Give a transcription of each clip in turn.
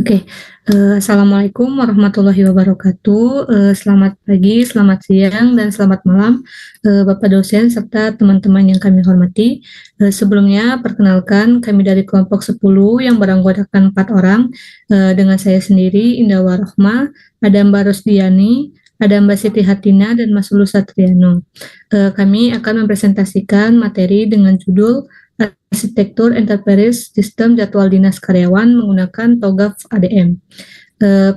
Oke, Assalamualaikum warahmatullahi wabarakatuh. Selamat pagi, selamat siang, dan selamat malam, Bapak dosen serta teman-teman yang kami hormati. Sebelumnya, perkenalkan kami dari kelompok 10 yang beranggotakan 4 orang, dengan saya sendiri, Indah Warohma, ada Mbak Rosdiani, ada Mbak Siti Hatina, dan Mas Ulu Satriano. Kami akan mempresentasikan materi dengan judul Arsitektur Enterprise Sistem Jadwal Dinas Karyawan menggunakan TOGAF ADM.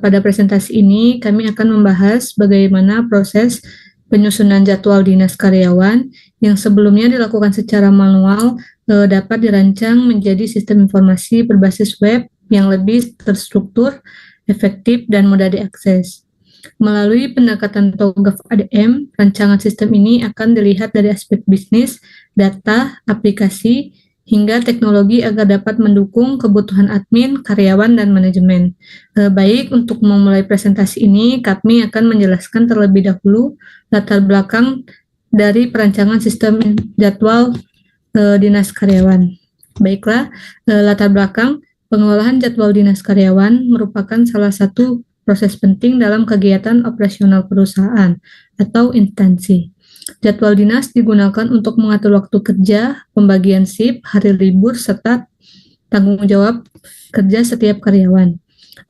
Pada presentasi ini, kami akan membahas bagaimana proses penyusunan jadwal dinas karyawan yang sebelumnya dilakukan secara manual dapat dirancang menjadi sistem informasi berbasis web yang lebih terstruktur, efektif, dan mudah diakses. Melalui pendekatan TOGAF ADM, rancangan sistem ini akan dilihat dari aspek bisnis, data, aplikasi, hingga teknologi agar dapat mendukung kebutuhan admin, karyawan, dan manajemen. Baik, untuk memulai presentasi ini, kami akan menjelaskan terlebih dahulu latar belakang dari perancangan sistem jadwal dinas karyawan. Baiklah, latar belakang pengelolaan jadwal dinas karyawan merupakan salah satu proses penting dalam kegiatan operasional perusahaan atau instansi. Jadwal dinas digunakan untuk mengatur waktu kerja, pembagian shift, hari libur, serta tanggung jawab kerja setiap karyawan.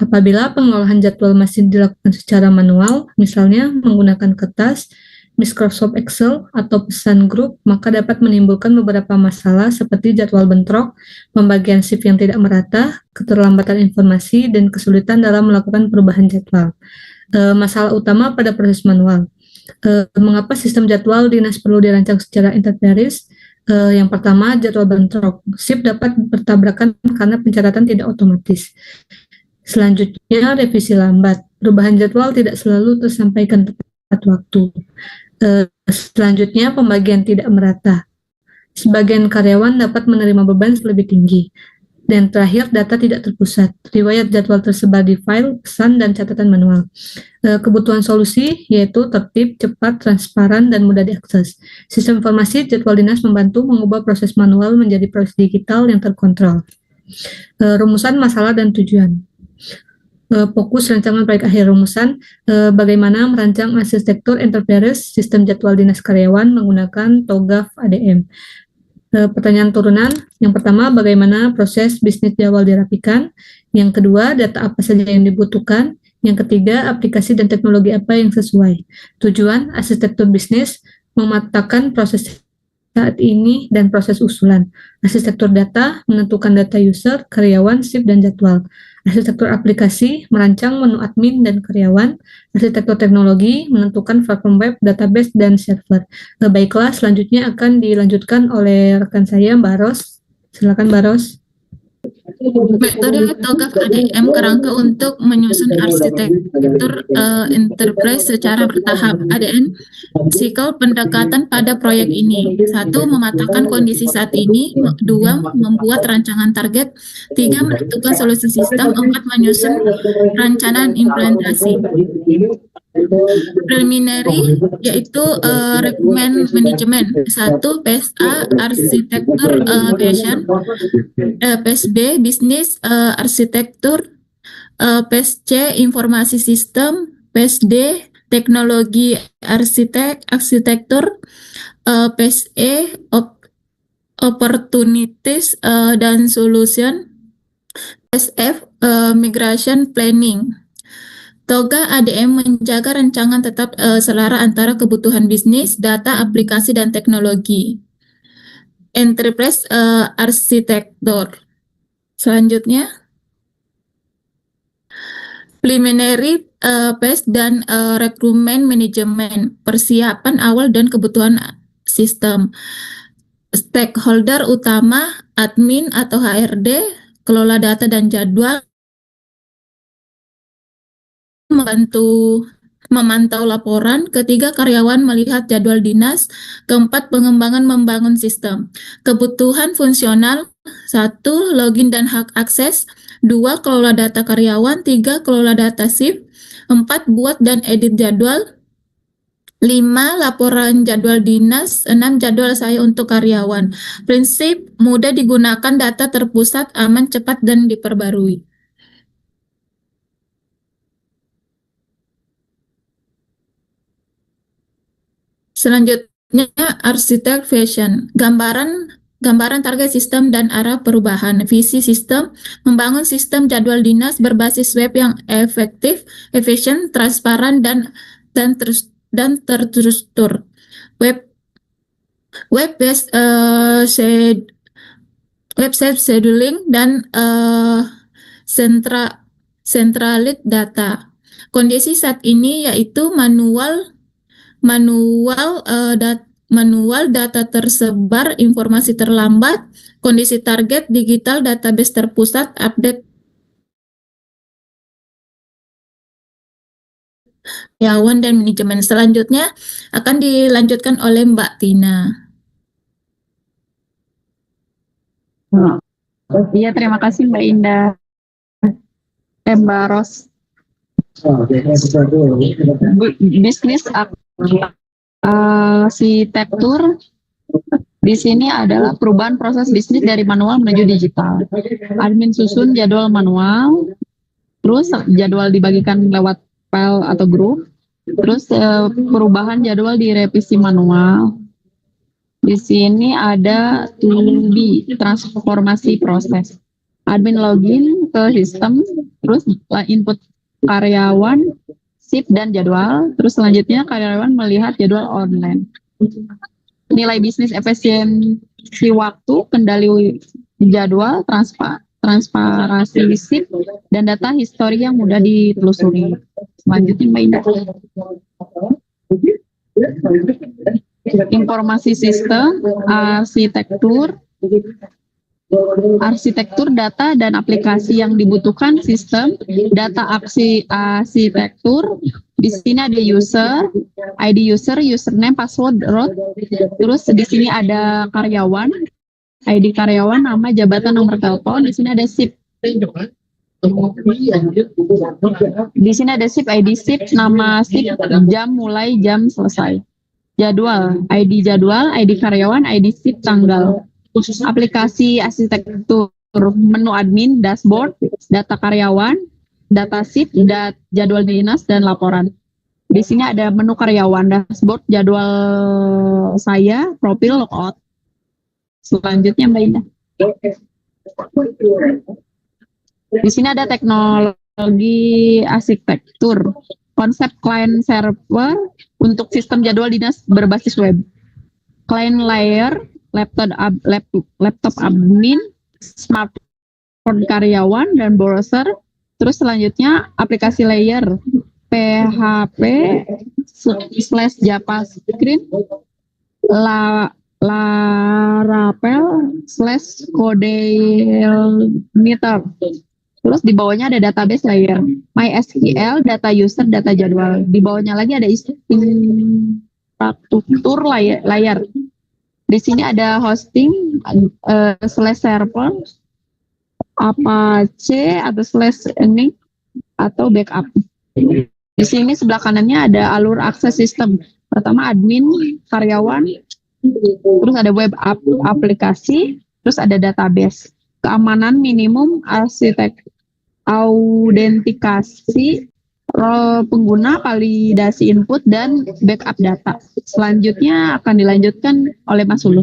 Apabila pengolahan jadwal masih dilakukan secara manual, misalnya menggunakan kertas, Microsoft Excel, atau pesan grup, maka dapat menimbulkan beberapa masalah seperti jadwal bentrok, pembagian shift yang tidak merata, keterlambatan informasi, dan kesulitan dalam melakukan perubahan jadwal. Masalah utama pada proses manual. Mengapa sistem jadwal dinas perlu dirancang secara enterprise? Yang pertama, jadwal bentrok. Shift dapat bertabrakan karena pencatatan tidak otomatis. Selanjutnya, revisi lambat. Perubahan jadwal tidak selalu tersampaikan tepat waktu. Selanjutnya, pembagian tidak merata. Sebagian karyawan dapat menerima beban lebih tinggi. Dan terakhir, data tidak terpusat. Riwayat jadwal tersebar di file, pesan, dan catatan manual. Kebutuhan solusi yaitu tertib, cepat, transparan, dan mudah diakses. Sistem informasi jadwal dinas membantu mengubah proses manual menjadi proses digital yang terkontrol. Rumusan masalah dan tujuan. Fokus rancangan proyek akhir rumusan, bagaimana merancang arsitektur enterprise sistem jadwal dinas karyawan menggunakan TOGAF ADM. Pertanyaan turunan, yang pertama, bagaimana proses bisnis jadwal dirapikan? Yang kedua, data apa saja yang dibutuhkan? Yang ketiga, aplikasi dan teknologi apa yang sesuai? Tujuan, arsitektur bisnis, memetakan proses saat ini dan proses usulan. Arsitektur data, menentukan data user, karyawan, shift, dan jadwal. Arsitektur aplikasi, merancang menu admin dan karyawan. Arsitektur teknologi, menentukan platform web, database, dan server. Baiklah, selanjutnya akan dilanjutkan oleh rekan saya, Mbak Ros. Silakan, Mbak Ros. Metode TOGAF ADM kerangka untuk menyusun arsitektur enterprise secara bertahap. ADM sikl pendekatan pada proyek ini. 1. Mematakan kondisi saat ini. 2. Membuat rancangan target. 3. Menentukan solusi sistem. 4. Menyusun rancangan implementasi. Preliminary yaitu requirement management. 1. PSA arsitektur passion, PSB bisnis arsitektur, PSC informasi sistem, PSD teknologi arsitektur, PSE opportunities dan solution, PSF migration planning. TOGA ADM menjaga rancangan tetap selara antara kebutuhan bisnis, data, aplikasi, dan teknologi. Enterprise arsitektur. Selanjutnya, preliminary phase dan rekrutmen manajemen, persiapan awal dan kebutuhan sistem. Stakeholder utama, admin atau HRD, kelola data dan jadwal, memantau laporan. Ketiga, karyawan melihat jadwal dinas. Keempat, pengembangan membangun sistem. Kebutuhan fungsional, 1. Login dan hak akses. 2. Kelola data karyawan. 3. Kelola data shift. 4. Buat dan edit jadwal. 5. Laporan jadwal dinas. 6. Jadwal saya untuk karyawan. Prinsip mudah digunakan, data terpusat, aman, cepat, dan diperbarui. Selanjutnya, arsitek vision, gambaran target sistem dan arah perubahan. Visi sistem, membangun sistem jadwal dinas berbasis web yang efektif, efisien, transparan, dan terstruktur. Web-based website scheduling dan centralized data. Kondisi saat ini yaitu manual data tersebar, informasi terlambat, kondisi target digital, database terpusat, update karyawan dan manajemen. Selanjutnya akan dilanjutkan oleh Mbak Tina. Iya, terima kasih Mbak Indah. Mbak Ros. Bisnis arsitektur di sini adalah perubahan proses bisnis dari manual menuju digital. Admin susun jadwal manual, terus jadwal dibagikan lewat file atau grup, terus perubahan jadwal direvisi manual. Di sini ada 2D, transformasi proses. Admin login ke sistem, terus input karyawan, shift dan jadwal, terus selanjutnya karyawan melihat jadwal online. Nilai bisnis efisiensi waktu, kendali jadwal, transparansi shift, dan data histori yang mudah ditelusuri. Selanjutnya Mbak Indah. Informasi sistem, arsitektur data dan aplikasi yang dibutuhkan sistem, data arsitektur. Di sini ada user, ID user, username, password, root. Terus di sini ada karyawan, ID karyawan, nama, jabatan, nomor telepon. Di sini ada SIP. Di sini ada SIP, ID SIP, nama SIP, jam mulai, jam selesai. Jadwal, ID karyawan, ID SIP, tanggal. Aplikasi arsitektur, menu admin, dashboard, data karyawan, data SIP, jadwal dinas, dan laporan. Di sini ada menu karyawan, dashboard, jadwal saya, profil, logout. Selanjutnya Mbak Indah. Di sini ada teknologi arsitektur, konsep client server untuk sistem jadwal dinas berbasis web. Client layer, laptop admin, smartphone karyawan, dan browser. Terus selanjutnya aplikasi layer, PHP/JavaScript, Laravel /CodeMeter. Terus di bawahnya ada database layer, MySQL, data user, data jadwal. Di bawahnya lagi ada infrastruktur layer. Di sini ada hosting, /server, Apache atau /ini atau backup. Di sini sebelah kanannya ada alur akses sistem. Pertama admin, karyawan, terus ada web aplikasi, terus ada database. Keamanan minimum, autentikasi, role pengguna, validasi input, dan backup data. Selanjutnya akan dilanjutkan oleh Mas Ulu.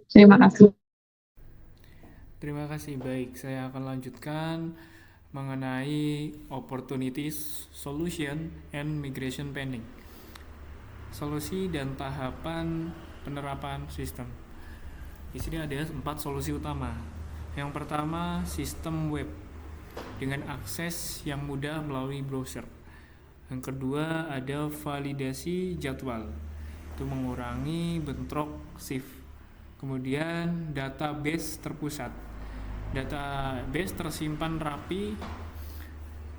Terima kasih. Terima kasih. Baik, saya akan lanjutkan mengenai opportunities, solution, and migration planning. Solusi dan tahapan penerapan sistem. Di sini ada 4 solusi utama. Yang pertama, sistem web dengan akses yang mudah melalui browser. Yang kedua, ada validasi jadwal. Itu mengurangi bentrok shift. Kemudian, database terpusat. Database tersimpan rapi.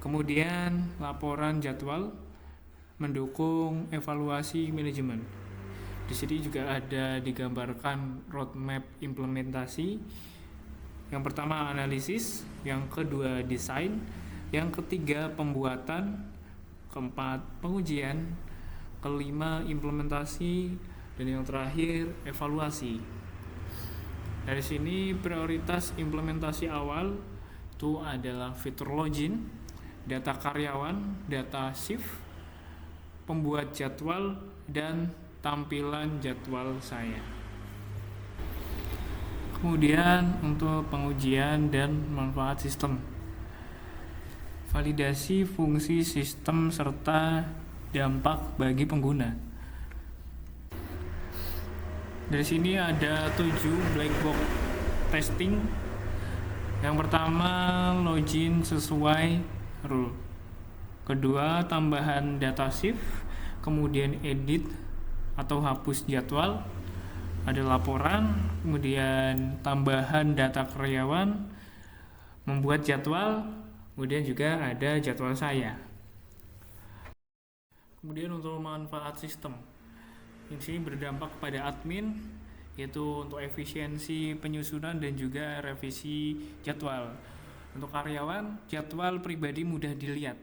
Kemudian, laporan jadwal mendukung evaluasi manajemen. Di sini juga ada digambarkan roadmap implementasi. Yang pertama analisis, yang kedua desain, yang ketiga pembuatan, keempat pengujian, kelima implementasi, dan yang terakhir evaluasi. Dari sini prioritas implementasi awal itu adalah fitur login, data karyawan, data shift, pembuat jadwal, dan tampilan jadwal saya. Kemudian untuk pengujian dan manfaat sistem, validasi fungsi sistem serta dampak bagi pengguna. Dari sini ada 7 black box testing. Yang pertama, login sesuai rule. Kedua, tambahan data shift, kemudian edit atau hapus jadwal, ada laporan, kemudian tambahan data karyawan, membuat jadwal, kemudian juga ada jadwal saya. Kemudian untuk manfaat sistem, ini berdampak pada admin, yaitu untuk efisiensi penyusunan dan juga revisi jadwal. Untuk karyawan, jadwal pribadi mudah dilihat.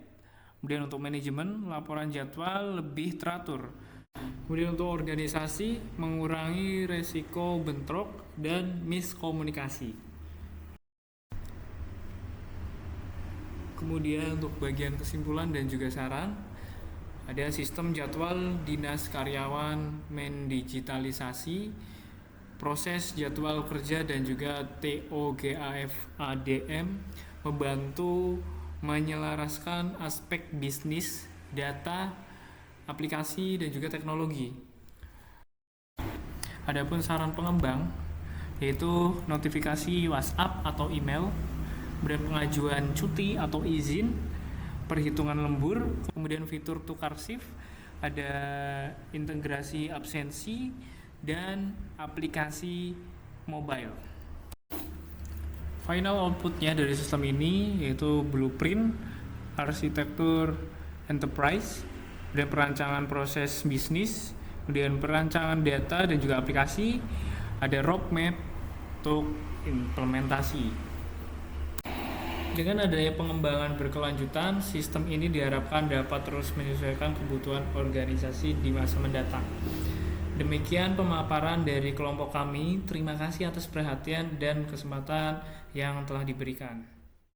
Kemudian untuk manajemen, laporan jadwal lebih teratur. Kemudian untuk organisasi, mengurangi resiko bentrok dan miskomunikasi. Kemudian untuk bagian kesimpulan dan juga saran, ada sistem jadwal dinas karyawan mendigitalisasi, proses jadwal kerja dan juga TOGAF ADM membantu menyelaraskan aspek bisnis, data, aplikasi dan juga teknologi. Adapun saran pengembang yaitu notifikasi WhatsApp atau email, kemudian pengajuan cuti atau izin, perhitungan lembur, kemudian fitur tukar shift, ada integrasi absensi dan aplikasi mobile. Final outputnya dari sistem ini yaitu blueprint, arsitektur enterprise, dan perancangan proses bisnis, kemudian perancangan data dan juga aplikasi, ada roadmap untuk implementasi. Dengan adanya pengembangan berkelanjutan, sistem ini diharapkan dapat terus menyesuaikan kebutuhan organisasi di masa mendatang. Demikian pemaparan dari kelompok kami. Terima kasih atas perhatian dan kesempatan yang telah diberikan.